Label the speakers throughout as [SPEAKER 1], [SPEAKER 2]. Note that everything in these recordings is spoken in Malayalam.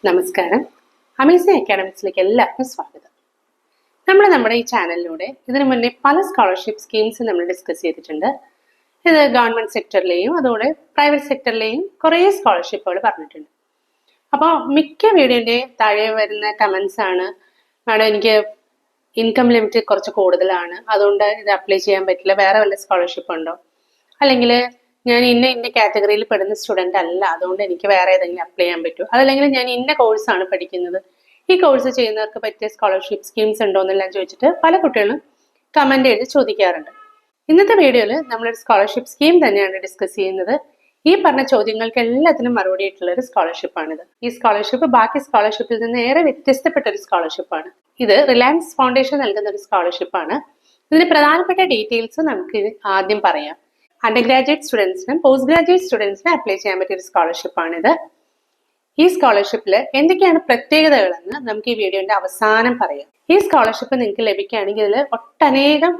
[SPEAKER 1] നമസ്കാരം. അമേസിംഗ് അക്കാഡമിക്സിലേക്ക് എല്ലാവർക്കും സ്വാഗതം. നമ്മുടെ ഈ ചാനലിലൂടെ ഇതിനു മുന്നേ പല സ്കോളർഷിപ്പ് സ്കീംസ് നമ്മൾ ഡിസ്കസ് ചെയ്തിട്ടുണ്ട്. ഇത് ഗവൺമെന്റ് സെക്ടറിലെയും അതുപോലെ പ്രൈവറ്റ് സെക്ടറിലെയും കുറേ സ്കോളർഷിപ്പുകൾ പറഞ്ഞിട്ടുണ്ട്. അപ്പോൾ മിക്ക വീഡിയോന്റെ താഴെ വരുന്ന കമന്റ്സ് ആണ്, മാഡം എനിക്ക് ഇൻകം ലിമിറ്റ് കുറച്ച് കൂടുതലാണ്, അതുകൊണ്ട് ഇത് അപ്ലൈ ചെയ്യാൻ പറ്റില്ല, വേറെ വല്ല സ്കോളർഷിപ്പ് ഉണ്ടോ, അല്ലെങ്കിൽ ഞാൻ ഇന്ന കാറ്റഗറിയിൽ പെടുന്ന സ്റ്റുഡൻ്റ് അല്ല, അതുകൊണ്ട് എനിക്ക് വേറെ ഏതെങ്കിലും അപ്ലൈ ചെയ്യാൻ പറ്റുമോ, അതല്ലെങ്കിൽ ഞാൻ ഇന്ന കോഴ്സാണ് പഠിക്കുന്നത്, ഈ കോഴ്സ് ചെയ്യുന്നവർക്ക് പറ്റിയ സ്കോളർഷിപ്പ് സ്കീംസ് ഉണ്ടോ എന്നെല്ലാം ചോദിച്ചിട്ട് പല കുട്ടികളും കമന്റ് എഴുതി ചോദിക്കാറുണ്ട്. ഇന്നത്തെ വീഡിയോയിൽ നമ്മളൊരു സ്കോളർഷിപ്പ് സ്കീം തന്നെയാണ് ഡിസ്കസ് ചെയ്യുന്നത്. ഈ പറഞ്ഞ ചോദ്യങ്ങൾക്ക് എല്ലാത്തിനും മറുപടി ആയിട്ടുള്ള ഒരു സ്കോളർഷിപ്പാണിത്. ഈ സ്കോളർഷിപ്പ് ബാക്കി സ്കോളർഷിപ്പിൽ നിന്ന് ഏറെ വ്യത്യസ്തപ്പെട്ട ഒരു സ്കോളർഷിപ്പാണ്. ഇത് റിലയൻസ് ഫൗണ്ടേഷൻ നൽകുന്ന ഒരു സ്കോളർഷിപ്പാണ്. ഇതിന് പ്രധാനപ്പെട്ട ഡീറ്റെയിൽസ് നമുക്ക് ആദ്യം പറയാം. അണ്ടർ ഗ്രാജുവേറ്റ് സ്റ്റുഡൻസിനും പോസ്റ്റ് ഗ്രാജുവേറ്റ് സ്റ്റുഡൻസിനും അപ്ലൈ ചെയ്യാൻ പറ്റിയ ഒരു സ്കോളർഷിപ്പാണിത്. ഈ സ്കോളർഷിപ്പിൽ എന്തൊക്കെയാണ് പ്രത്യേകതകളെന്ന് നമുക്ക് ഈ വീഡിയോന്റെ അവസാനം പറയാം. ഈ സ്കോളർഷിപ്പ് നിങ്ങൾക്ക് ലഭിക്കുകയാണെങ്കിൽ ഇതിൽ ഒട്ടനേകം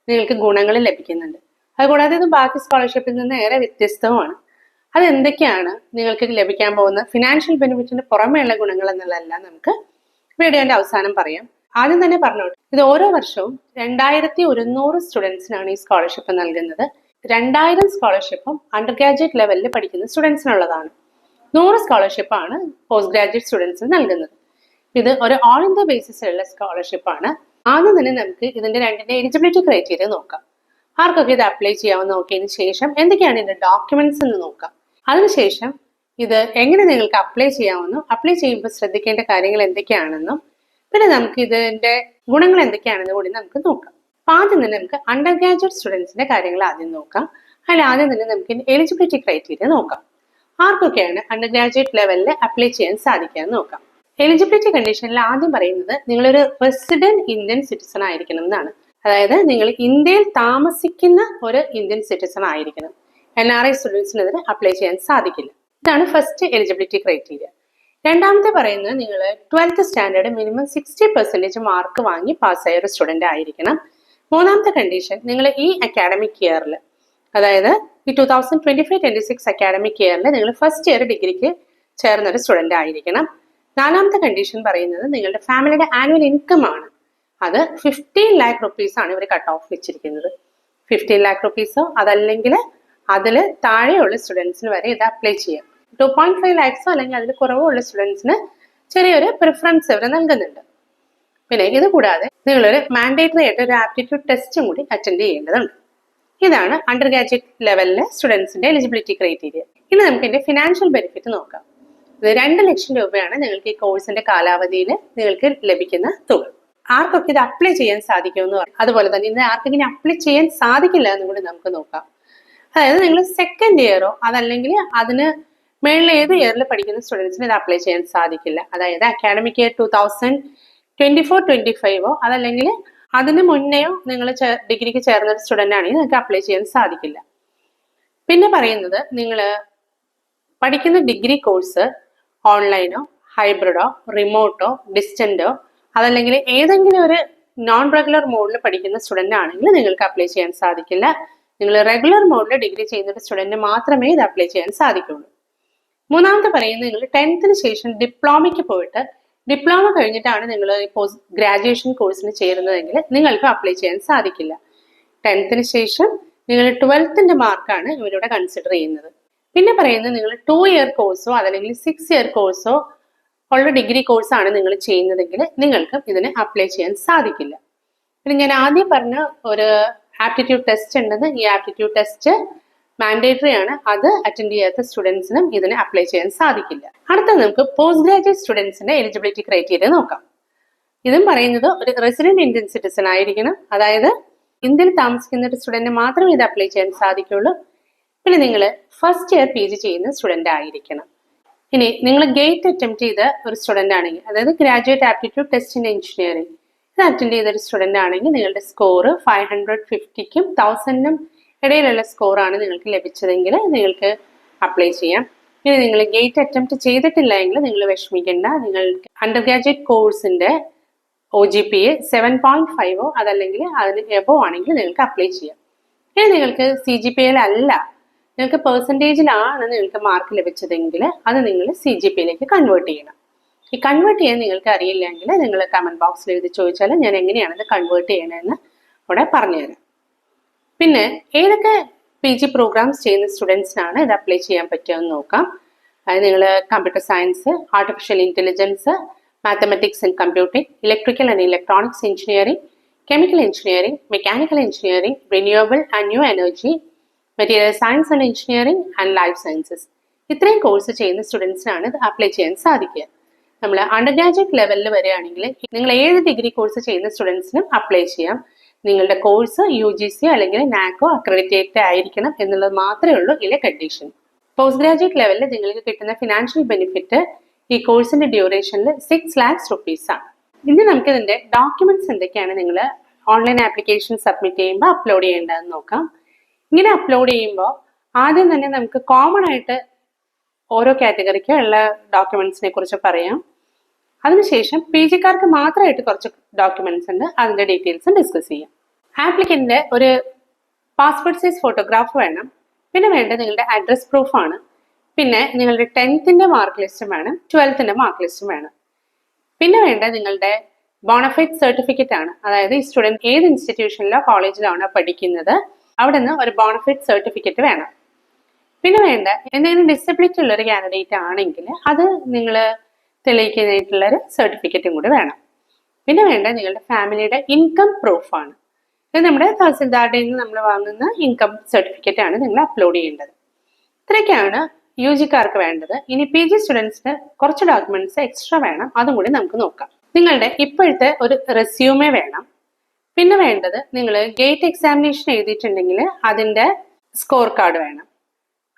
[SPEAKER 1] നിങ്ങൾക്ക് ഗുണങ്ങൾ ലഭിക്കുന്നുണ്ട്. അതുകൂടാതെ ഇത് ബാക്കി സ്കോളർഷിപ്പിൽ നിന്ന് ഏറെ വ്യത്യസ്തവുമാണ്. അതെന്തൊക്കെയാണ് നിങ്ങൾക്ക് ലഭിക്കാൻ പോകുന്ന ഫിനാൻഷ്യൽ ബെനിഫിറ്റിന് പുറമെയുള്ള ഗുണങ്ങൾ എന്നുള്ളതെല്ലാം നമുക്ക് വീഡിയോന്റെ അവസാനം പറയാം. ആദ്യം തന്നെ പറഞ്ഞോട്ടെ, ഇത് ഓരോ വർഷവും 2100 സ്റ്റുഡൻസിനാണ് ഈ സ്കോളർഷിപ്പ് നൽകുന്നത്. 2000 സ്കോളർഷിപ്പും അണ്ടർ ഗ്രാജുവേറ്റ് ലെവലിൽ പഠിക്കുന്ന സ്റ്റുഡൻസിനുള്ളതാണ്. 100 സ്കോളർഷിപ്പാണ് പോസ്റ്റ് ഗ്രാജുവേറ്റ് സ്റ്റുഡൻസിന് നൽകുന്നത്. ഇത് ഒരു ഓൾ ഇന്ത്യ ബേസിസിലുള്ള സ്കോളർഷിപ്പാണ്. ആദ്യം തന്നെ നമുക്ക് ഇതിന്റെ രണ്ടിന്റെ എലിജിബിലിറ്റി ക്രൈറ്റീരിയ നോക്കാം. ആർക്കൊക്കെ ഇത് അപ്ലൈ ചെയ്യാമെന്ന് നോക്കിയതിന് ശേഷം എന്തൊക്കെയാണ് ഇതിന്റെ ഡോക്യുമെന്റ്സ് എന്ന് നോക്കാം. അതിനുശേഷം ഇത് എങ്ങനെ നിങ്ങൾക്ക് അപ്ലൈ ചെയ്യാമെന്നും അപ്ലൈ ചെയ്യുമ്പോൾ ശ്രദ്ധിക്കേണ്ട കാര്യങ്ങൾ എന്തൊക്കെയാണെന്നും പിന്നെ നമുക്ക് ഇതിന്റെ ഗുണങ്ങൾ എന്തൊക്കെയാണെന്ന് കൂടി നമുക്ക് നോക്കാം. ആദ്യം തന്നെ നമുക്ക് അണ്ടർ ഗ്രാജുവേറ്റ് സ്റ്റുഡൻസിന്റെ കാര്യങ്ങൾ ആദ്യം നോക്കാം. അതിൽ ആദ്യം തന്നെ നമുക്ക് എലിജിബിലിറ്റി ക്രൈറ്റീരിയ നോക്കാം. ആർക്കൊക്കെയാണ് അണ്ടർ ഗ്രാജുവേറ്റ് ലെവലിൽ അപ്ലൈ ചെയ്യാൻ സാധിക്കുക എന്ന് നോക്കാം. എലിജിബിലിറ്റി കണ്ടീഷനിൽ ആദ്യം പറയുന്നത് നിങ്ങളൊരു റെസിഡന്റ് ഇന്ത്യൻ സിറ്റിസൺ ആയിരിക്കണം എന്നാണ്. അതായത് നിങ്ങൾ ഇന്ത്യയിൽ താമസിക്കുന്ന ഒരു ഇന്ത്യൻ സിറ്റിസൺ ആയിരിക്കണം. NRI സ്റ്റുഡൻസിന് ഇതിന് അപ്ലൈ ചെയ്യാൻ സാധിക്കില്ല. ഇതാണ് ഫസ്റ്റ് എലിജിബിലിറ്റി ക്രൈറ്റീരിയ. രണ്ടാമത്തെ പറയുന്നത് നിങ്ങൾ 12th സ്റ്റാൻഡേർഡ് മിനിമം 60% മാർക്ക് വാങ്ങി പാസ്സായ ഒരു സ്റ്റുഡന്റ് ആയിരിക്കണം. മൂന്നാമത്തെ കണ്ടീഷൻ, നിങ്ങൾ ഈ അക്കാഡമിക് ഇയറിൽ, അതായത് ഈ 2025-26 അക്കാഡമിക് ഇയറിൽ നിങ്ങൾ ഫസ്റ്റ് ഇയർ ഡിഗ്രിക്ക് ചേർന്ന ഒരു സ്റ്റുഡന്റ് ആയിരിക്കണം. നാലാമത്തെ കണ്ടീഷൻ പറയുന്നത് നിങ്ങളുടെ ഫാമിലിയുടെ ആനുവൽ ഇൻകം ആണ്. അത് 15 lakh rupees ആണ് ഇവർ കട്ട് ഓഫ് വെച്ചിരിക്കുന്നത്. 15 lakh rupees അതല്ലെങ്കിൽ അതിൽ താഴെയുള്ള സ്റ്റുഡൻസിന് വരെ ഇത് അപ്ലൈ ചെയ്യാം. 2.5 lakhs അല്ലെങ്കിൽ അതിൽ കുറവുള്ള സ്റ്റുഡൻസിന് ചെറിയൊരു പ്രിഫറൻസ് ഇവർ നൽകുന്നുണ്ട്. പിന്നെ ഇത് കൂടാതെ നിങ്ങളൊരു മാൻഡേറ്ററി ആയിട്ട് ഒരു ആപ്റ്റിറ്റ്യൂഡ് ടെസ്റ്റും കൂടി അറ്റൻഡ് ചെയ്യേണ്ടതുണ്ട്. ഇതാണ് അണ്ടർ ഗ്രാജുവേറ്റ് ലെവലിലെ സ്റ്റുഡൻസിന്റെ എലിജിബിലിറ്റി ക്രൈറ്റീരിയ. ഇനി നമുക്ക് ഇതിന്റെ ഫിനാൻഷ്യൽ ബെനിഫിറ്റ് നോക്കാം. ഇത് 2 ലക്ഷം രൂപയാണ് നിങ്ങൾക്ക് ഈ കോഴ്സിന്റെ കാലാവധിയിൽ നിങ്ങൾക്ക് ലഭിക്കുന്ന തുക. ആർക്കൊക്കെ ഇത് അപ്ലൈ ചെയ്യാൻ സാധിക്കുമെന്ന് പറയും. അതുപോലെ തന്നെ ഇന്ന് ആർക്കെങ്കിലും അപ്ലൈ ചെയ്യാൻ സാധിക്കില്ല എന്നും കൂടി നമുക്ക് നോക്കാം. അതായത് നിങ്ങൾ സെക്കൻഡ് ഇയറോ അതല്ലെങ്കിൽ അതിന് മേളിൽ ഏത് ഇയറിൽ പഠിക്കുന്ന സ്റ്റുഡൻസിന് ഇത് അപ്ലൈ ചെയ്യാൻ സാധിക്കില്ല. അതായത് അക്കാഡമിക് ഇയർ 2024-25 അതല്ലെങ്കിൽ അതിന് മുന്നെയോ നിങ്ങൾ ഡിഗ്രിക്ക് ചേർന്ന ഒരു സ്റ്റുഡന്റ് ആണെങ്കിൽ നിങ്ങൾക്ക് അപ്ലൈ ചെയ്യാൻ സാധിക്കില്ല. പിന്നെ പറയുന്നത് നിങ്ങൾ പഠിക്കുന്ന ഡിഗ്രി കോഴ്സ് ഓൺലൈനോ ഹൈബ്രിഡോ റിമോട്ടോ ഡിസ്റ്റന്റോ അതല്ലെങ്കിൽ ഏതെങ്കിലും ഒരു നോൺ റെഗുലർ മോഡിൽ പഠിക്കുന്ന സ്റ്റുഡന്റ് ആണെങ്കിൽ നിങ്ങൾക്ക് അപ്ലൈ ചെയ്യാൻ സാധിക്കില്ല. നിങ്ങൾ റെഗുലർ മോഡിൽ ഡിഗ്രി ചെയ്യുന്ന ഒരു സ്റ്റുഡന്റ് മാത്രമേ ഇത് അപ്ലൈ ചെയ്യാൻ സാധിക്കുള്ളൂ. മൂന്നാമത്തെ പറയുന്നത് നിങ്ങൾ 10th ശേഷം ഡിപ്ലോമയ്ക്ക് പോയിട്ട് ഡിപ്ലോമ കഴിഞ്ഞിട്ടാണ് നിങ്ങൾ പോസ്റ്റ് ഗ്രാജുവേഷൻ കോഴ്സിന് ചേരുന്നതെങ്കിൽ നിങ്ങൾക്ക് അപ്ലൈ ചെയ്യാൻ സാധിക്കില്ല. 10th ശേഷം നിങ്ങൾ 12th മാർക്കാണ് ഇവരിവിടെ കൺസിഡർ ചെയ്യുന്നത്. പിന്നെ പറയുന്നത് നിങ്ങൾ 2 year കോഴ്സോ അതല്ലെങ്കിൽ 6 year കോഴ്സോ ഉള്ള ഡിഗ്രി കോഴ്സാണ് നിങ്ങൾ ചെയ്യുന്നതെങ്കിൽ നിങ്ങൾക്ക് ഇതിന് അപ്ലൈ ചെയ്യാൻ സാധിക്കില്ല. പിന്നെ ഞാൻ ആദ്യം പറഞ്ഞ ഒരു ആപ്റ്റിറ്റ്യൂഡ് ടെസ്റ്റ് ഉണ്ടെന്ന്, ഈ ആപ്റ്റിറ്റ്യൂഡ് ടെസ്റ്റ് മാൻഡേറ്ററി ആണ്. അത് അറ്റൻഡ് ചെയ്യാത്ത സ്റ്റുഡൻസിനും ഇതിന് അപ്ലൈ ചെയ്യാൻ സാധിക്കില്ല. അടുത്ത നമുക്ക് പോസ്റ്റ് ഗ്രാജുവേറ്റ് സ്റ്റുഡൻസിന്റെ എലിജിബിലിറ്റി ക്രൈറ്റീരിയ നോക്കാം. ഇതും പറയുന്നത് ഒരു റെസിഡന്റ് ഇന്ത്യൻ സിറ്റിസൺ ആയിരിക്കണം. അതായത് ഇന്ത്യയിൽ താമസിക്കുന്ന ഒരു സ്റ്റുഡന്റ് മാത്രമേ ഇത് അപ്ലൈ ചെയ്യാൻ സാധിക്കുള്ളൂ. പിന്നെ നിങ്ങൾ ഫസ്റ്റ് ഇയർ PG ചെയ്യുന്ന സ്റ്റുഡന്റ് ആയിരിക്കണം. ഇനി നിങ്ങൾ ഗേറ്റ് അറ്റംപ്റ്റ് ചെയ്ത ഒരു സ്റ്റുഡന്റ് ആണെങ്കിൽ, അതായത് graduate aptitude test in engineering ഇത് അറ്റൻഡ് ചെയ്ത ഒരു സ്റ്റുഡന്റ് ആണെങ്കിൽ നിങ്ങളുടെ സ്കോർ 550ക്കും 1000നും ഇടയിലുള്ള സ്കോറാണ് നിങ്ങൾക്ക് ലഭിച്ചതെങ്കിൽ നിങ്ങൾക്ക് അപ്ലൈ ചെയ്യാം. ഇനി നിങ്ങൾ ഗേറ്റ് അറ്റംപ്റ്റ് ചെയ്തിട്ടില്ല എങ്കിൽ നിങ്ങൾ വിഷമിക്കേണ്ട. നിങ്ങൾക്ക് അണ്ടർ ഗ്രാജുവേറ്റ് കോഴ്സിന്റെ OGPA 7.5 അതല്ലെങ്കിൽ അതിന് എബോ ആണെങ്കിൽ നിങ്ങൾക്ക് അപ്ലൈ ചെയ്യാം. ഇനി നിങ്ങൾക്ക് CGPA അല്ല, നിങ്ങൾക്ക് പെർസെൻറ്റേജിലാണ് നിങ്ങൾക്ക് മാർക്ക് ലഭിച്ചതെങ്കിൽ അത് നിങ്ങൾ CGPA കൺവേർട്ട് ചെയ്യണം. ഈ കൺവേർട്ട് ചെയ്യാൻ നിങ്ങൾക്ക് അറിയില്ലെങ്കിൽ നിങ്ങൾ കമൻറ്റ് ബോക്സിൽ എഴുതി ചോദിച്ചാൽ ഞാൻ എങ്ങനെയാണ് ഇത് കൺവേർട്ട് ചെയ്യണമെന്ന് ഇവിടെ പറഞ്ഞുതരാം. പിന്നെ ഏതൊക്കെ PG പ്രോഗ്രാംസ് ചെയ്യുന്ന സ്റ്റുഡൻസിനാണ് ഇത് അപ്ലൈ ചെയ്യാൻ പറ്റുമെന്ന് നോക്കാം. അതായത് നിങ്ങൾ computer science, artificial intelligence, mathematics and computing, electrical and electronics engineering, chemical engineering, mechanical engineering, renewable and new energy, material science and engineering and life sciences. ഇത്രയും കോഴ്സ് ചെയ്യുന്ന സ്റ്റുഡൻസിനാണ് ഇത് അപ്ലൈ ചെയ്യാൻ സാധിക്കുക. നമ്മൾ അണ്ടർ ഗ്രാജുവേറ്റ് ലെവലിൽ വരികയാണെങ്കിൽ നിങ്ങൾ ഏത് ഡിഗ്രി കോഴ്സ് ചെയ്യുന്ന സ്റ്റുഡൻസിനും അപ്ലൈ ചെയ്യാം. നിങ്ങളുടെ കോഴ്സ് UGC അല്ലെങ്കിൽ NACO അക്രഡിറ്റേറ്റ് ആയിരിക്കണം എന്നുള്ളത് മാത്രമേ ഉള്ളൂ ഇതിലെ കണ്ടീഷൻ. പോസ്റ്റ് ഗ്രാജുവേറ്റ് ലെവലിൽ നിങ്ങൾക്ക് കിട്ടുന്ന ഫിനാൻഷ്യൽ ബെനിഫിറ്റ് ഈ കോഴ്സിന്റെ ഡ്യൂറേഷനിൽ 6 lakhs rupees ആണ്. ഇനി നമുക്ക് ഇതിന്റെ ഡോക്യുമെന്റ്സ് എന്തൊക്കെയാണ് നിങ്ങൾ ഓൺലൈൻ ആപ്ലിക്കേഷൻ സബ്മിറ്റ് ചെയ്യുമ്പോൾ അപ്ലോഡ് ചെയ്യേണ്ടതെന്ന് നോക്കാം. ഇങ്ങനെ അപ്ലോഡ് ചെയ്യുമ്പോൾ ആദ്യം തന്നെ നമുക്ക് കോമൺ ആയിട്ട് ഓരോ കാറ്റഗറിക്ക് ഉള്ള ഡോക്യുമെന്റ്സിനെ കുറിച്ച് പറയാം. അതിനുശേഷം PGക്കാർക്ക് മാത്രമായിട്ട് കുറച്ച് ഡോക്യുമെന്റ്സ് ഉണ്ട്, അതിന്റെ ഡീറ്റെയിൽസും ഡിസ്കസ് ചെയ്യാം. ആപ്ലിക്കന്റിന്റെ ഒരു പാസ്പോർട്ട് സൈസ് ഫോട്ടോഗ്രാഫ് വേണം. പിന്നെ വേണ്ടത് നിങ്ങളുടെ അഡ്രസ് പ്രൂഫാണ്. പിന്നെ നിങ്ങളുടെ 10th മാർക്ക് ലിസ്റ്റും വേണം, 12th മാർക്ക് ലിസ്റ്റും വേണം. പിന്നെ വേണ്ടത് നിങ്ങളുടെ ബോണഫൈഡ് സർട്ടിഫിക്കറ്റ് ആണ്. അതായത് ഈ സ്റ്റുഡൻറ് ഏത് ഇൻസ്റ്റിറ്റ്യൂഷനിലോ കോളേജിലാണോ പഠിക്കുന്നത് അവിടെ നിന്ന് ഒരു ബോണഫൈഡ് സർട്ടിഫിക്കറ്റ് വേണം. പിന്നെ വേണ്ട എന്തെങ്കിലും ഡിസബിലിറ്റി ഉള്ളൊരു കാൻഡിഡേറ്റ് ആണെങ്കിൽ അത് നിങ്ങൾ തെളിയിക്കുന്നതായിട്ടുള്ളൊരു സർട്ടിഫിക്കറ്റും കൂടി വേണം. പിന്നെ വേണ്ട നിങ്ങളുടെ ഫാമിലിയുടെ ഇൻകം പ്രൂഫാണ്. ഇത് നമ്മുടെ തഹസിൽദാരുടെ നിന്ന് നമ്മൾ വാങ്ങുന്ന ഇൻകം സർട്ടിഫിക്കറ്റ് ആണ് നിങ്ങൾ അപ്ലോഡ് ചെയ്യേണ്ടത്. ഇത്രയൊക്കെയാണ് UGക്കാർക്ക് വേണ്ടത്. ഇനി PG സ്റ്റുഡൻസിന് കുറച്ച് ഡോക്യുമെന്റ്സ് എക്സ്ട്രാ വേണം, അതും കൂടി നമുക്ക് നോക്കാം. നിങ്ങളുടെ ഇപ്പോഴത്തെ ഒരു റെസ്യൂമേ വേണം. പിന്നെ വേണ്ടത് നിങ്ങൾ ഗേറ്റ് എക്സാമിനേഷൻ എഴുതിയിട്ടുണ്ടെങ്കിൽ അതിൻ്റെ സ്കോർ കാർഡ് വേണം.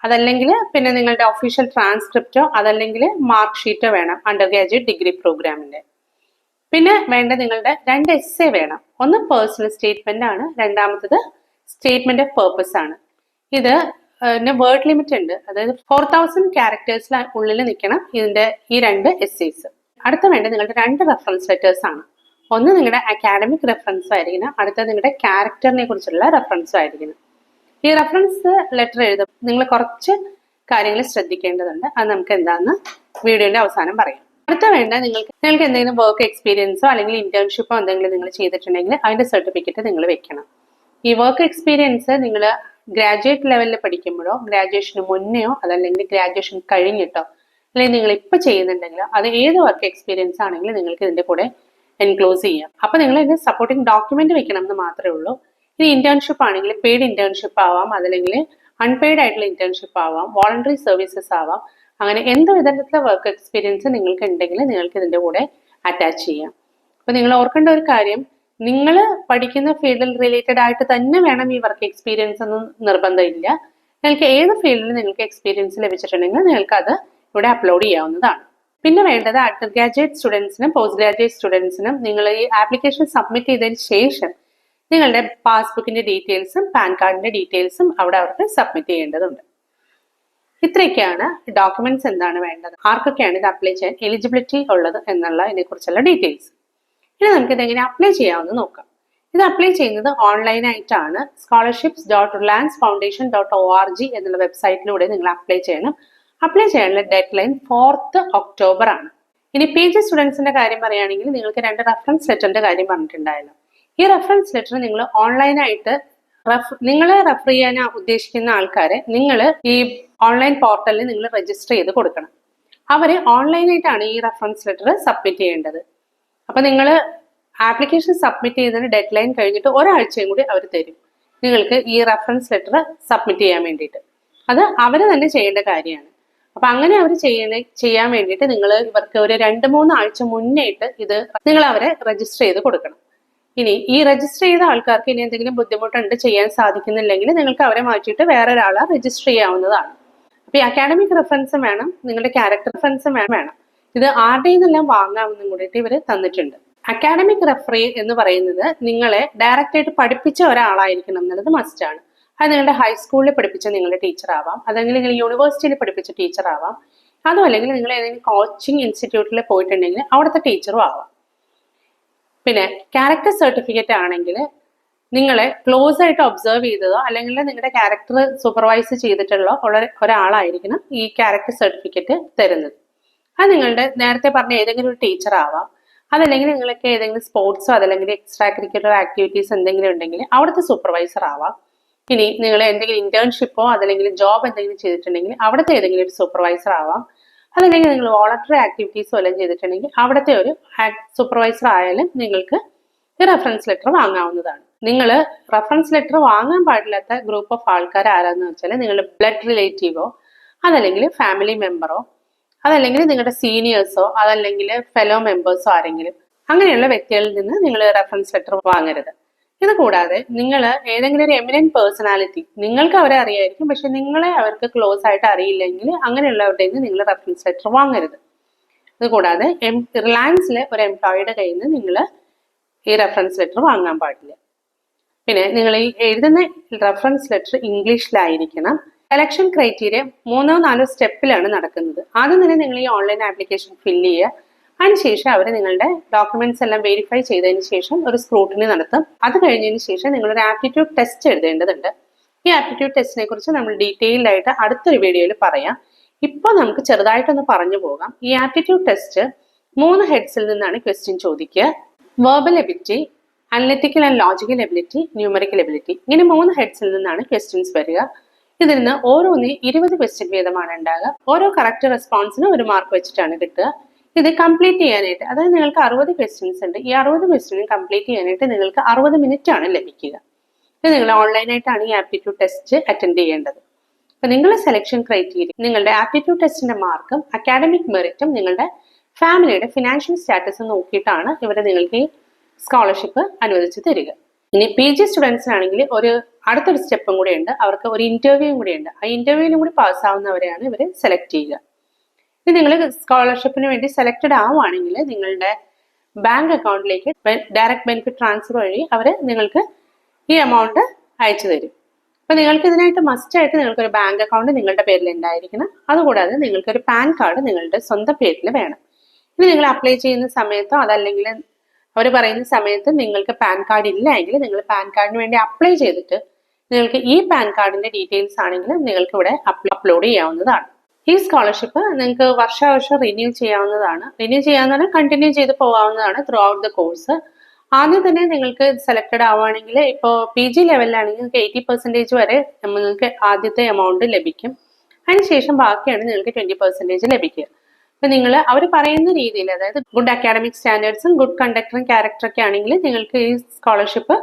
[SPEAKER 1] അതല്ലെങ്കിൽ പിന്നെ നിങ്ങളുടെ ഒഫീഷ്യൽ ട്രാൻസ്ക്രിപ്റ്റോ അതല്ലെങ്കിൽ മാർക്ക് ഷീറ്റോ വേണം അണ്ടർ ഗ്രാജുവേറ്റ് ഡിഗ്രി പ്രോഗ്രാമിൻ്റെ. പിന്നെ വേണ്ട നിങ്ങളുടെ 2 essay വേണം. ഒന്ന് പേഴ്സണൽ സ്റ്റേറ്റ്മെന്റ് ആണ്, രണ്ടാമത്തത് സ്റ്റേറ്റ്മെന്റ് ഓഫ് പേർപ്പസ് ആണ്. ഇത് വേർഡ് ലിമിറ്റ് ഉണ്ട്, അതായത് 4000 characters ഉള്ളിൽ നിൽക്കണം ഇതിന്റെ ഈ 2 essays. അടുത്ത വേണ്ട നിങ്ങളുടെ 2 റെഫറൻസ് ലെറ്റേഴ്സ് ആണ്. ഒന്ന് നിങ്ങളുടെ അക്കാഡമിക് റെഫറൻസ് ആയിരിക്കണം, അടുത്ത നിങ്ങളുടെ ക്യാരക്ടറിനെ കുറിച്ചുള്ള റെഫറൻസും ആയിരിക്കണം. ഈ റെഫറൻസ് ലെറ്റർ എഴുതുമ്പോൾ നിങ്ങൾ കുറച്ച് കാര്യങ്ങൾ ശ്രദ്ധിക്കേണ്ടതുണ്ട്. അത് നമുക്ക് എന്താണെന്ന് വീഡിയോന്റെ അവസാനം പറയാം. അടുത്ത വേണ്ട നിങ്ങൾക്ക് എന്തെങ്കിലും വർക്ക് എക്സ്പീരിയൻസോ അല്ലെങ്കിൽ ഇന്റേൺഷിപ്പോ എന്തെങ്കിലും നിങ്ങൾ ചെയ്തിട്ടുണ്ടെങ്കിൽ അതിന്റെ സർട്ടിഫിക്കറ്റ് നിങ്ങൾ വെക്കണം. ഈ വർക്ക് എക്സ്പീരിയൻസ് നിങ്ങൾ ഗ്രാജുവേറ്റ് ലെവലിൽ പഠിക്കുമ്പോഴോ ഗ്രാജുവേഷന് മുന്നെയോ അതല്ലെങ്കിൽ ഗ്രാജുവേഷൻ കഴിഞ്ഞിട്ടോ അല്ലെങ്കിൽ നിങ്ങൾ ഇപ്പൊ ചെയ്യുന്നുണ്ടെങ്കിലോ അത് ഏത് വർക്ക് എക്സ്പീരിയൻസ് ആണെങ്കിലും നിങ്ങൾക്ക് ഇതിന്റെ കൂടെ എൻക്ലോസ് ചെയ്യാം. അപ്പൊ നിങ്ങൾ ഇതിന്റെ സപ്പോർട്ടിംഗ് ഡോക്യുമെന്റ് വെക്കണം എന്ന് മാത്രമേ ഉള്ളൂ. ഇനി ഇന്റേൺഷിപ്പ് ആണെങ്കിൽ പെയ്ഡ് ഇന്റേൺഷിപ്പ് ആവാം, അതല്ലെങ്കിൽ അൺപെയ്ഡ് ആയിട്ടുള്ള ഇന്റേൺഷിപ്പ് ആവാം, വോളണ്ടറി സർവീസസ് ആവാം. അങ്ങനെ എന്ത് വിധത്തിലുള്ള വർക്ക് എക്സ്പീരിയൻസ് നിങ്ങൾക്ക് ഉണ്ടെങ്കിൽ നിങ്ങൾക്ക് ഇതിന്റെ കൂടെ അറ്റാച്ച് ചെയ്യാം. അപ്പൊ നിങ്ങൾ ഓർക്കേണ്ട ഒരു കാര്യം, നിങ്ങൾ പഠിക്കുന്ന ഫീൽഡിൽ റിലേറ്റഡ് ആയിട്ട് തന്നെ വേണം ഈ വർക്ക് എക്സ്പീരിയൻസ് ഒന്നും നിർബന്ധമില്ല. നിങ്ങൾക്ക് ഏത് ഫീൽഡിൽ നിങ്ങൾക്ക് എക്സ്പീരിയൻസ് ലഭിച്ചിട്ടുണ്ടെങ്കിൽ നിങ്ങൾക്ക് അത് ഇവിടെ അപ്ലോഡ് ചെയ്യാവുന്നതാണ്. പിന്നെ വേണ്ടത് അണ്ടർ ഗ്രാജുവേറ്റ് സ്റ്റുഡൻസിനും പോസ്റ്റ് ഗ്രാജുവേറ്റ് സ്റ്റുഡൻസിനും നിങ്ങൾ ഈ ആപ്ലിക്കേഷൻ സബ്മിറ്റ് ചെയ്തതിന് ശേഷം നിങ്ങളുടെ പാസ്ബുക്കിന്റെ ഡീറ്റെയിൽസും പാൻ കാർഡിന്റെ ഡീറ്റെയിൽസും അവിടെ അവർക്ക് സബ്മിറ്റ് ചെയ്യേണ്ടതുണ്ട്. ഇത്രയൊക്കെയാണ് ഡോക്യുമെന്റ്സ് എന്താണ് വേണ്ടത്, ആർക്കൊക്കെയാണ് ഇത് അപ്ലൈ ചെയ്യാൻ എലിജിബിലിറ്റി ഉള്ളത് എന്നുള്ള ഇതിനെക്കുറിച്ചുള്ള ഡീറ്റെയിൽസ്. ഇനി നമുക്ക് ഇതെങ്ങനെ അപ്ലൈ ചെയ്യാമെന്ന് നോക്കാം. ഇത് അപ്ലൈ ചെയ്യുന്നത് ഓൺലൈനായിട്ടാണ്. scholarships.reliancefoundation.org എന്നുള്ള വെബ്സൈറ്റിലൂടെ നിങ്ങൾ അപ്ലൈ ചെയ്യണം. അപ്ലൈ ചെയ്യാനുള്ള ഡെഡ് ലൈൻ 4th October ആണ്. ഇനി PG സ്റ്റുഡൻസിന്റെ കാര്യം പറയുകയാണെങ്കിൽ നിങ്ങൾക്ക് 2 റെഫറൻസ് ലെറ്ററിന്റെ കാര്യം പറഞ്ഞിട്ടുണ്ടായല്ലോ. ഈ റെഫറൻസ് ലെറ്റർ നിങ്ങൾ ഓൺലൈനായിട്ട് നിങ്ങളെ റെഫർ ചെയ്യാൻ ഉദ്ദേശിക്കുന്ന ആൾക്കാരെ നിങ്ങൾ ഈ ഓൺലൈൻ പോർട്ടലിൽ നിങ്ങൾ രജിസ്റ്റർ ചെയ്ത് കൊടുക്കണം. അവർ ഓൺലൈനായിട്ടാണ് ഈ റെഫറൻസ് ലെറ്റർ സബ്മിറ്റ് ചെയ്യേണ്ടത്. അപ്പൊ നിങ്ങൾ ആപ്ലിക്കേഷൻ സബ്മിറ്റ് ചെയ്തതിന് ഡെഡ് ലൈൻ കഴിഞ്ഞിട്ട് ഒരാഴ്ചയും കൂടി അവർ തരും നിങ്ങൾക്ക് ഈ റെഫറൻസ് ലെറ്റർ സബ്മിറ്റ് ചെയ്യാൻ വേണ്ടിയിട്ട്. അത് അവർ തന്നെ ചെയ്യേണ്ട കാര്യമാണ്. അപ്പൊ അങ്ങനെ അവർ ചെയ്യാൻ വേണ്ടിയിട്ട് നിങ്ങൾ ഇവർക്ക് ഒരു 2-3 ആഴ്ച മുന്നേയിട്ട് ഇത് നിങ്ങൾ അവരെ രജിസ്റ്റർ ചെയ്ത് കൊടുക്കണം. ഇനി ഈ രജിസ്റ്റർ ചെയ്ത ആൾക്കാർക്ക് ഇനി എന്തെങ്കിലും ബുദ്ധിമുട്ടുണ്ട് ചെയ്യാൻ സാധിക്കുന്നില്ലെങ്കിൽ നിങ്ങൾക്ക് അവരെ മാറ്റിയിട്ട് വേറെ ഒരാളെ രജിസ്റ്റർ ചെയ്യാവുന്നതാണ്. അപ്പൊ ഈ അക്കാഡമിക് റെഫറൻസും വേണം, നിങ്ങളുടെ ക്യാരക്ടർ റെഫറൻസും വേണം. ഇത് ആരുടെ നിന്നെല്ലാം വാങ്ങാമെന്നും കൂടിയിട്ട് ഇവർ തന്നിട്ടുണ്ട്. അക്കാഡമിക് റെഫറി എന്ന് പറയുന്നത് നിങ്ങളെ ഡയറക്റ്റ് ആയിട്ട് പഠിപ്പിച്ച ഒരാളായിരിക്കണം എന്നുള്ളത് മസ്റ്റാണ്. അത് നിങ്ങളുടെ ഹൈസ്കൂളിൽ പഠിപ്പിച്ച നിങ്ങളുടെ ടീച്ചർ ആവാം, അല്ലെങ്കിൽ നിങ്ങൾ യൂണിവേഴ്സിറ്റിയിൽ പഠിപ്പിച്ച ടീച്ചർ ആവാം, അതും അല്ലെങ്കിൽ നിങ്ങൾ ഏതെങ്കിലും കോച്ചിങ് ഇൻസ്റ്റിറ്റ്യൂട്ടിൽ പോയിട്ടുണ്ടെങ്കിൽ അവിടുത്തെ ടീച്ചറും ആവാം. പിന്നെ ക്യാരക്ടർ സർട്ടിഫിക്കറ്റ് ആണെങ്കിൽ നിങ്ങളെ ക്ലോസ് ആയിട്ട് ഒബ്സർവ് ചെയ്തതോ അല്ലെങ്കിൽ നിങ്ങളുടെ ക്യാരക്ടർ സൂപ്പർവൈസ് ചെയ്തിട്ടുള്ള ഒരാളായിരിക്കണം ഈ ക്യാരക്ടർ സർട്ടിഫിക്കറ്റ് തരുന്നത്. അത് നിങ്ങളുടെ നേരത്തെ പറഞ്ഞ ഏതെങ്കിലും ഒരു ടീച്ചർ ആവാം, അതല്ലെങ്കിൽ നിങ്ങൾക്ക് ഏതെങ്കിലും സ്പോർട്സോ അതല്ലെങ്കിൽ എക്സ്ട്രാ കരിക്കുലർ ആക്ടിവിറ്റീസ് എന്തെങ്കിലും ഉണ്ടെങ്കിൽ അവിടുത്തെ സൂപ്പർവൈസർ ആവാം. ഇനി നിങ്ങൾ എന്തെങ്കിലും ഇന്റേൺഷിപ്പോ അതല്ലെങ്കിൽ ജോബ് എന്തെങ്കിലും ചെയ്തിട്ടുണ്ടെങ്കിൽ അവിടുത്തെ ഏതെങ്കിലും ഒരു സൂപ്പർവൈസർ ആവാം, അതല്ലെങ്കിൽ നിങ്ങൾ വോളണ്ടറി ആക്ടിവിറ്റീസോ എല്ലാം ചെയ്തിട്ടുണ്ടെങ്കിൽ അവിടുത്തെ ഒരു സൂപ്പർവൈസർ ആയാലും നിങ്ങൾക്ക് ഈ റെഫറൻസ് ലെറ്റർ വാങ്ങാവുന്നതാണ്. നിങ്ങൾ റെഫറൻസ് ലെറ്റർ വാങ്ങാൻ പാടില്ലാത്ത ഗ്രൂപ്പ് ഓഫ് ആൾക്കാർ ആരാന്ന് വെച്ചാൽ നിങ്ങൾ ബ്ലഡ് റിലേറ്റീവോ അതല്ലെങ്കിൽ ഫാമിലി മെമ്പറോ അതല്ലെങ്കിൽ നിങ്ങളുടെ സീനിയേഴ്സോ അതല്ലെങ്കിൽ ഫെലോ മെമ്പേഴ്സോ ആരെങ്കിലും അങ്ങനെയുള്ള വ്യക്തികളിൽ നിന്ന് നിങ്ങൾ റെഫറൻസ് ലെറ്റർ വാങ്ങരുത്. ഇത് കൂടാതെ നിങ്ങൾ ഏതെങ്കിലും ഒരു എമിനന്റ് പേഴ്സണാലിറ്റി, നിങ്ങൾക്ക് അവരെ അറിയായിരിക്കും പക്ഷെ നിങ്ങളെ അവർക്ക് ക്ലോസ് ആയിട്ട് അറിയില്ലെങ്കിൽ അങ്ങനെയുള്ളവരുടെ നിന്ന് നിങ്ങൾ റെഫറൻസ് ലെറ്റർ വാങ്ങരുത്. ഇത് കൂടാതെ റിലയൻസിലെ ഒരു എംപ്ലോയിയുടെ കയ്യിൽ നിന്ന് നിങ്ങൾ ഈ റെഫറൻസ് ലെറ്റർ വാങ്ങാൻ പാടില്ല. പിന്നെ നിങ്ങൾ ഈ എഴുതുന്ന റെഫറൻസ് ലെറ്റർ ഇംഗ്ലീഷിലായിരിക്കണം. സെലക്ഷൻ ക്രൈറ്റീരിയ 3-4 സ്റ്റെപ്പിലാണ് നടക്കുന്നത്. ആദ്യം തന്നെ നിങ്ങൾ ഈ ഓൺലൈൻ ആപ്ലിക്കേഷൻ ഫില്ല് ചെയ്യുക. അതിനുശേഷം അവർ നിങ്ങളുടെ ഡോക്യുമെന്റ്സ് എല്ലാം വെരിഫൈ ചെയ്തതിന് ശേഷം ഒരു സ്ക്രൂട്ടിനി നടത്തും. അത് കഴിഞ്ഞതിന് ശേഷം നിങ്ങളൊരു ആപ്റ്റിറ്റ്യൂഡ് ടെസ്റ്റ് എഴുതേണ്ടതുണ്ട്. ഈ ആപ്റ്റിറ്റ്യൂഡ് ടെസ്റ്റിനെ കുറിച്ച് നമ്മൾ ഡീറ്റെയിൽഡ് ആയിട്ട് അടുത്തൊരു വീഡിയോയിൽ പറയാം. ഇപ്പോൾ നമുക്ക് ചെറുതായിട്ടൊന്ന് പറഞ്ഞു പോകാം. ഈ ആപ്റ്റിറ്റ്യൂഡ് ടെസ്റ്റ് 3 ഹെഡ്സിൽ നിന്നാണ് ക്വസ്റ്റ്യൻ ചോദിക്കുക. Verbal ability, analytical and logical ability, numerical ability, ഇങ്ങനെ 3 ഹെഡ്സിൽ നിന്നാണ് ക്വസ്റ്റ്യൻസ് വരിക. ഇതിൽ നിന്ന് ഓരോന്ന് 20 ക്വസ്റ്റ്യൻ വീതമാണ് ഉണ്ടാകുക. ഓരോ കറക്റ്റ് റെസ്പോൺസിന് 1 മാർക്ക് വെച്ചിട്ടാണ് കിട്ടുക. ഇത് കംപ്ലീറ്റ് ചെയ്യാനായിട്ട്, അതായത് നിങ്ങൾക്ക് 60 ക്വസ്റ്റ്യൻസ് ഉണ്ട്. ഈ 60 ക്വസ്റ്റ്യനും കംപ്ലീറ്റ് ചെയ്യാനായിട്ട് നിങ്ങൾക്ക് 60 മിനിറ്റ് ആണ് ലഭിക്കുക. ഇത് നിങ്ങൾ ഓൺലൈനായിട്ടാണ് ഈ ആപ്റ്റിറ്റ്യൂഡ് ടെസ്റ്റ് അറ്റൻഡ് ചെയ്യേണ്ടത്. അപ്പൊ നിങ്ങളുടെ സെലക്ഷൻ ക്രൈറ്റീരിയ നിങ്ങളുടെ ആപ്റ്റിറ്റ്യൂഡ് ടെസ്റ്റിന്റെ മാർക്കും അക്കാഡമിക് മെറിറ്റും നിങ്ങളുടെ ഫാമിലിയുടെ ഫിനാൻഷ്യൽ സ്റ്റാറ്റസും നോക്കിയിട്ടാണ് ഇവർ നിങ്ങൾക്ക് ഈ സ്കോളർഷിപ്പ് അനുവദിച്ച് തരിക. ഇനി PG സ്റ്റുഡൻസിനാണെങ്കിൽ അടുത്തൊരു സ്റ്റെപ്പും കൂടെ ഉണ്ട്. അവർക്ക് ഒരു ഇന്റർവ്യൂവും കൂടെ ഉണ്ട്. ആ ഇന്റർവ്യൂവിനും കൂടി പാസ്സാവുന്നവരെയാണ് ഇവർ സെലക്ട് ചെയ്യുക. ഇനി നിങ്ങൾ സ്കോളർഷിപ്പിന് വേണ്ടി സെലക്റ്റഡ് ആവുകയാണെങ്കിൽ നിങ്ങളുടെ ബാങ്ക് അക്കൗണ്ടിലേക്ക് ഡയറക്റ്റ് ബെനിഫിറ്റ് ട്രാൻസ്ഫർ വഴി അവർ നിങ്ങൾക്ക് ഈ എമൗണ്ട് അയച്ചു തരും. അപ്പൊ നിങ്ങൾക്ക് ഇതിനായിട്ട് മസ്റ്റായിട്ട് നിങ്ങൾക്കൊരു ബാങ്ക് അക്കൗണ്ട് നിങ്ങളുടെ പേരിൽ ഉണ്ടായിരിക്കണം. അതുകൂടാതെ നിങ്ങൾക്കൊരു പാൻ കാർഡ് നിങ്ങളുടെ സ്വന്തം പേരിൽ വേണം. ഇനി നിങ്ങൾ അപ്ലൈ ചെയ്യുന്ന സമയത്തോ അതല്ലെങ്കിൽ അവർ പറയുന്ന സമയത്ത് നിങ്ങൾക്ക് പാൻ കാർഡ് ഇല്ല എങ്കിൽ നിങ്ങൾ പാൻ കാർഡിന് വേണ്ടി അപ്ലൈ ചെയ്തിട്ട് നിങ്ങൾക്ക് ഈ പാൻ കാർഡിന്റെ ഡീറ്റെയിൽസ് ആണെങ്കിൽ നിങ്ങൾക്ക് ഇവിടെ അപ്ലോഡ് ചെയ്യാവുന്നതാണ്. ഈ സ്കോളർഷിപ്പ് നിങ്ങൾക്ക് വർഷാവർഷം റിന്യൂ ചെയ്യാവുന്നതാണ്. റിന്യൂ ചെയ്യാവുന്നതാണ്, കണ്ടിന്യൂ ചെയ്ത് പോകാവുന്നതാണ് ത്രൂ ഔട്ട് ദ കോഴ്സ്. ആദ്യം തന്നെ നിങ്ങൾക്ക് സെലക്റ്റഡ് ആവുകയാണെങ്കിൽ ഇപ്പോൾ PG ലെവലിലാണെങ്കിൽ നിങ്ങൾക്ക് 80% വരെ നിങ്ങൾക്ക് ആദ്യത്തെ എമൗണ്ട് ലഭിക്കും. അതിനുശേഷം ബാക്കിയാണ് നിങ്ങൾക്ക് 20% ലഭിക്കുക. അപ്പൊ നിങ്ങൾ അവർ പറയുന്ന രീതിയിൽ, അതായത് ഗുഡ് അക്കാഡമിക് സ്റ്റാൻഡേർഡ്സും ഗുഡ് കണ്ടക്ടറും ക്യാരക്ടറൊക്കെ ആണെങ്കിൽ നിങ്ങൾക്ക് ഈ സ്കോളർഷിപ്പ്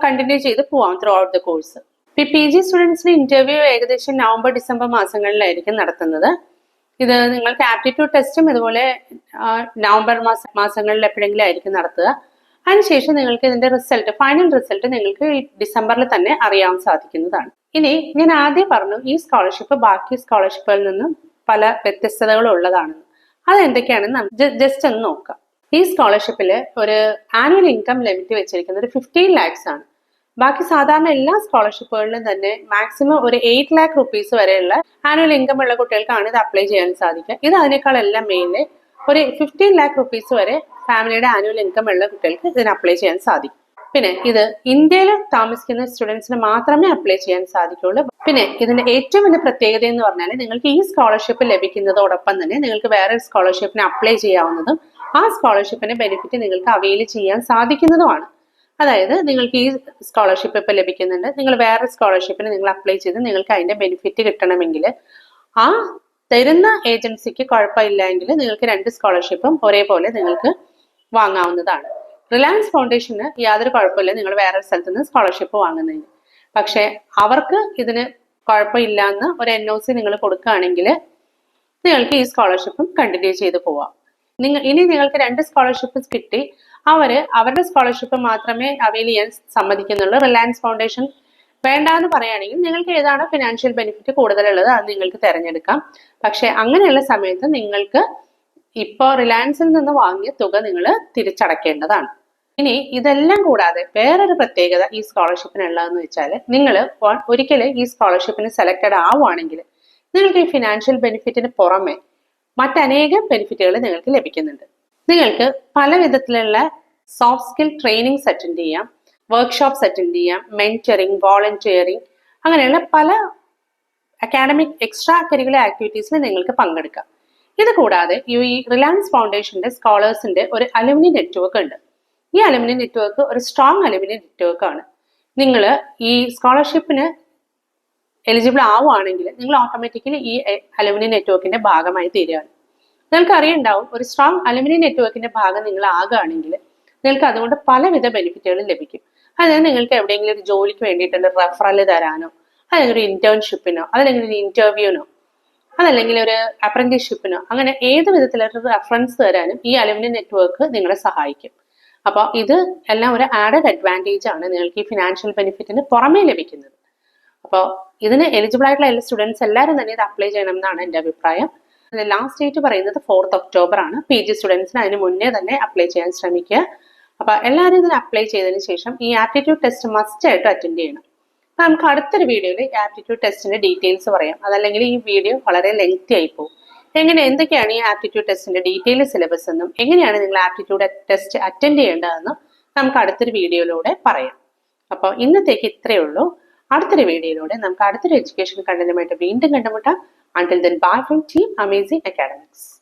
[SPEAKER 1] കണ്ടിന്യൂ ചെയ്ത് പോവാം ത്രൂ ഔട്ട് ദ കോഴ്സ്. ഇപ്പൊ PG സ്റ്റുഡൻസിന് ഇന്റർവ്യൂ ഏകദേശം November-December മാസങ്ങളിലായിരിക്കും നടത്തുന്നത്. ഇത് നിങ്ങൾക്ക് ആപ്റ്റിറ്റ്യൂഡ് ടെസ്റ്റും ഇതുപോലെ നവംബർ മാസങ്ങളിൽ എപ്പോഴെങ്കിലും ആയിരിക്കും നടത്തുക. അതിനുശേഷം നിങ്ങൾക്ക് ഇതിന്റെ ഫൈനൽ റിസൾട്ട് നിങ്ങൾക്ക് ഡിസംബറിൽ തന്നെ അറിയാൻ സാധിക്കുന്നതാണ്. ഇനി ഞാൻ ആദ്യം പറഞ്ഞു ഈ സ്കോളർഷിപ്പ് ബാക്കി സ്കോളർഷിപ്പുകളിൽ നിന്നും പല വ്യത്യസ്തതകളും ഉള്ളതാണെന്ന്. അതെന്തൊക്കെയാണെന്ന് നമുക്ക് ജസ്റ്റ് ഒന്ന് നോക്കാം. ഈ സ്കോളർഷിപ്പിൽ ഒരു ആനുവൽ ഇൻകം ലിമിറ്റ് വെച്ചിരിക്കുന്നത് ഒരു 15 lakhs ആണ്. ബാക്കി സാധാരണ എല്ലാ സ്കോളർഷിപ്പുകളിലും തന്നെ മാക്സിമം ഒരു 8 lakh rupees വരെയുള്ള ആനുവൽ ഇൻകം ഉള്ള കുട്ടികൾക്കാണ് ഇത് അപ്ലൈ ചെയ്യാൻ സാധിക്കുക. ഇത് അതിനേക്കാളെല്ലാം മെയിനിൽ ഒരു 15 lakh rupees വരെ ഫാമിലിയുടെ ആനുവൽ ഇൻകം ഉള്ള കുട്ടികൾക്ക് ഇതിന് അപ്ലൈ ചെയ്യാൻ സാധിക്കും. പിന്നെ ഇത് ഇന്ത്യയിൽ താമസിക്കുന്ന സ്റ്റുഡൻസിന് മാത്രമേ അപ്ലൈ ചെയ്യാൻ സാധിക്കുള്ളൂ. പിന്നെ ഇതിന്റെ ഏറ്റവും വലിയ പ്രത്യേകത എന്ന് പറഞ്ഞാൽ നിങ്ങൾക്ക് ഈ സ്കോളർഷിപ്പ് ലഭിക്കുന്നതോടൊപ്പം തന്നെ നിങ്ങൾക്ക് വേറെ സ്കോളർഷിപ്പിന് അപ്ലൈ ചെയ്യാവുന്നതും ആ സ്കോളർഷിപ്പിന്റെ ബെനിഫിറ്റ് നിങ്ങൾക്ക് അവെയിൽ ചെയ്യാൻ സാധിക്കുന്നതുമാണ്. അതായത് നിങ്ങൾക്ക് ഈ സ്കോളർഷിപ്പ് ഇപ്പൊ ലഭിക്കുന്നുണ്ട്, നിങ്ങൾ വേറെ സ്കോളർഷിപ്പിന് നിങ്ങൾ അപ്ലൈ ചെയ്ത് നിങ്ങൾക്ക് അതിന്റെ ബെനിഫിറ്റ് കിട്ടണമെങ്കിൽ ആ തരുന്ന ഏജൻസിക്ക് കുഴപ്പമില്ലെങ്കിൽ നിങ്ങൾക്ക് 2 സ്കോളർഷിപ്പും ഒരേപോലെ നിങ്ങൾക്ക് വാങ്ങാവുന്നതാണ്. റിലയൻസ് ഫൗണ്ടേഷന് യാതൊരു കുഴപ്പമില്ല നിങ്ങൾ വേറെ സ്ഥലത്ത് നിന്ന് സ്കോളർഷിപ്പ് വാങ്ങുന്നതിന്. പക്ഷെ അവർക്ക് ഇതിന് കുഴപ്പമില്ല എന്ന് ഒരു NOC നിങ്ങൾ കൊടുക്കുകയാണെങ്കിൽ നിങ്ങൾക്ക് ഈ സ്കോളർഷിപ്പും കണ്ടിന്യൂ ചെയ്ത് പോവാം. ഇനി നിങ്ങൾക്ക് 2 സ്കോളർഷിപ്പ് കിട്ടി അവരുടെ സ്കോളർഷിപ്പ് മാത്രമേ അവെയിൽ ചെയ്യാൻ സമ്മതിക്കുന്നുള്ളൂ. റിലയൻസ് ഫൗണ്ടേഷൻ വേണ്ട എന്ന് പറയുകയാണെങ്കിൽ നിങ്ങൾക്ക് ഏതാണ് ഫിനാൻഷ്യൽ ബെനിഫിറ്റ് കൂടുതലുള്ളത് അത് നിങ്ങൾക്ക് തിരഞ്ഞെടുക്കാം. പക്ഷെ അങ്ങനെയുള്ള സമയത്ത് നിങ്ങൾക്ക് ഇപ്പോൾ റിലയൻസിൽ നിന്ന് വാങ്ങിയ തുക നിങ്ങൾ തിരിച്ചടക്കേണ്ടതാണ്. ഇനി ഇതെല്ലാം കൂടാതെ വേറൊരു പ്രത്യേകത ഈ സ്കോളർഷിപ്പിനുള്ളതെന്ന് വെച്ചാൽ നിങ്ങൾ ഒരിക്കൽ ഈ സ്കോളർഷിപ്പിന് സെലക്റ്റഡ് ആവുകയാണെങ്കിൽ നിങ്ങൾക്ക് ഈ ഫിനാൻഷ്യൽ ബെനിഫിറ്റിന് പുറമെ മറ്റനേകം ബെനിഫിറ്റുകൾ നിങ്ങൾക്ക് ലഭിക്കുന്നുണ്ട്. നിങ്ങൾക്ക് പല വിധത്തിലുള്ള സോഫ്റ്റ് സ്കിൽ ട്രെയിനിങ്സ് അറ്റൻഡ് ചെയ്യാം, വർക്ക്ഷോപ്സ് അറ്റൻഡ് ചെയ്യാം, മെന്ററിങ്, വോളണ്ടിയറിങ്, അങ്ങനെയുള്ള പല അക്കാഡമിക് എക്സ്ട്രാ കരിക്കുലർ ആക്ടിവിറ്റീസിൽ നിങ്ങൾക്ക് പങ്കെടുക്കാം. ഇത് കൂടാതെ ഈ റിലയൻസ് ഫൗണ്ടേഷന്റെ സ്കോളേഴ്സിന്റെ ഒരു അലുമിനി നെറ്റ്വർക്ക് ഉണ്ട്. ഈ അലുമിനി നെറ്റ്വർക്ക് ഒരു സ്ട്രോങ് അലുമിനി നെറ്റ്വർക്ക് ആണ്. നിങ്ങൾ ഈ സ്കോളർഷിപ്പിന് എലിജിബിൾ ആവുകയാണെങ്കിൽ നിങ്ങൾ ഓട്ടോമാറ്റിക്കലി ഈ അലുമിനി നെറ്റ്വർക്കിന്റെ ഭാഗമായി തീരുകയാണ്. നിങ്ങൾക്ക് അറിയുണ്ടാവും, ഒരു സ്ട്രോങ് അലുമിനി നെറ്റ്വർക്കിന്റെ ഭാഗം നിങ്ങൾ ആകുകയാണെങ്കിൽ നിങ്ങൾക്ക് അതുകൊണ്ട് പലവിധ ബെനിഫിറ്റുകളും ലഭിക്കും. അതായത് നിങ്ങൾക്ക് എവിടെയെങ്കിലും ഒരു ജോലിക്ക് വേണ്ടിയിട്ടുള്ള റെഫറൽ തരാനോ, അല്ലെങ്കിൽ ഒരു ഇന്റേൺഷിപ്പിനോ, അതല്ലെങ്കിൽ ഒരു ഇന്റർവ്യൂവിനോ, അതല്ലെങ്കിൽ ഒരു അപ്രന്റീസ്ഷിപ്പിനോ, അങ്ങനെ ഏത് വിധത്തിലൊരു റെഫറൻസ് തരാനും ഈ അലുമിനി നെറ്റ്വർക്ക് നിങ്ങളെ സഹായിക്കും. അപ്പോൾ ഇത് എല്ലാം ഒരു ആഡഡ് അഡ്വാൻറ്റേജ് ആണ് നിങ്ങൾക്ക് ഈ ഫിനാൻഷ്യൽ ബെനിഫിറ്റിന് പുറമേ ലഭിക്കുന്നത്. അപ്പോൾ ഇതിന് എലിജിബിൾ ആയിട്ടുള്ള എല്ലാ സ്റ്റുഡൻസ് എല്ലാവരും തന്നെ ഇത് അപ്ലൈ ചെയ്യണം എന്നാണ് എൻ്റെ അഭിപ്രായം. ലാസ്റ്റ് ഡേറ്റ് പറയുന്നത് 4th October ആണ്. PG സ്റ്റുഡൻസിന് അതിന് മുന്നേ തന്നെ അപ്ലൈ ചെയ്യാൻ ശ്രമിക്കുക. അപ്പോൾ എല്ലാവരും ഇതിന് അപ്ലൈ ചെയ്തതിന് ശേഷം ഈ ആപ്റ്റിറ്റ്യൂഡ് ടെസ്റ്റ് മസ്റ്റ് ആയിട്ട് അറ്റൻഡ് ചെയ്യണം. അപ്പോൾ നമുക്ക് അടുത്തൊരു വീഡിയോയിൽ ഈ ആപ്റ്റിറ്റ്യൂഡ് ടെസ്റ്റിന്റെ ഡീറ്റെയിൽസ് പറയാം. അതല്ലെങ്കിൽ ഈ വീഡിയോ വളരെ ലെങ്തി ആയി പോകും. എന്തൊക്കെയാണ് ഈ ആപ്റ്റിറ്റ്യൂഡ് ടെസ്റ്റിന്റെ ഡീറ്റെയിൽ സിലബസ് എന്നും എങ്ങനെയാണ് നിങ്ങൾ ആപ്റ്റിറ്റ്യൂഡ് ടെസ്റ്റ് അറ്റൻഡ് ചെയ്യേണ്ടതെന്നും നമുക്ക് അടുത്തൊരു വീഡിയോയിലൂടെ പറയാം. അപ്പോൾ ഇന്നത്തേക്ക് ഇത്രയേ ഉള്ളൂ. അടുത്തൊരു വീഡിയോയിലൂടെ നമുക്ക് അടുത്തൊരു എഡ്യൂക്കേഷൻ കണ്ടന്റുമായിട്ട് വീണ്ടും കണ്ടുമുട്ടാം. Until then, bye from Team Amazing Academics.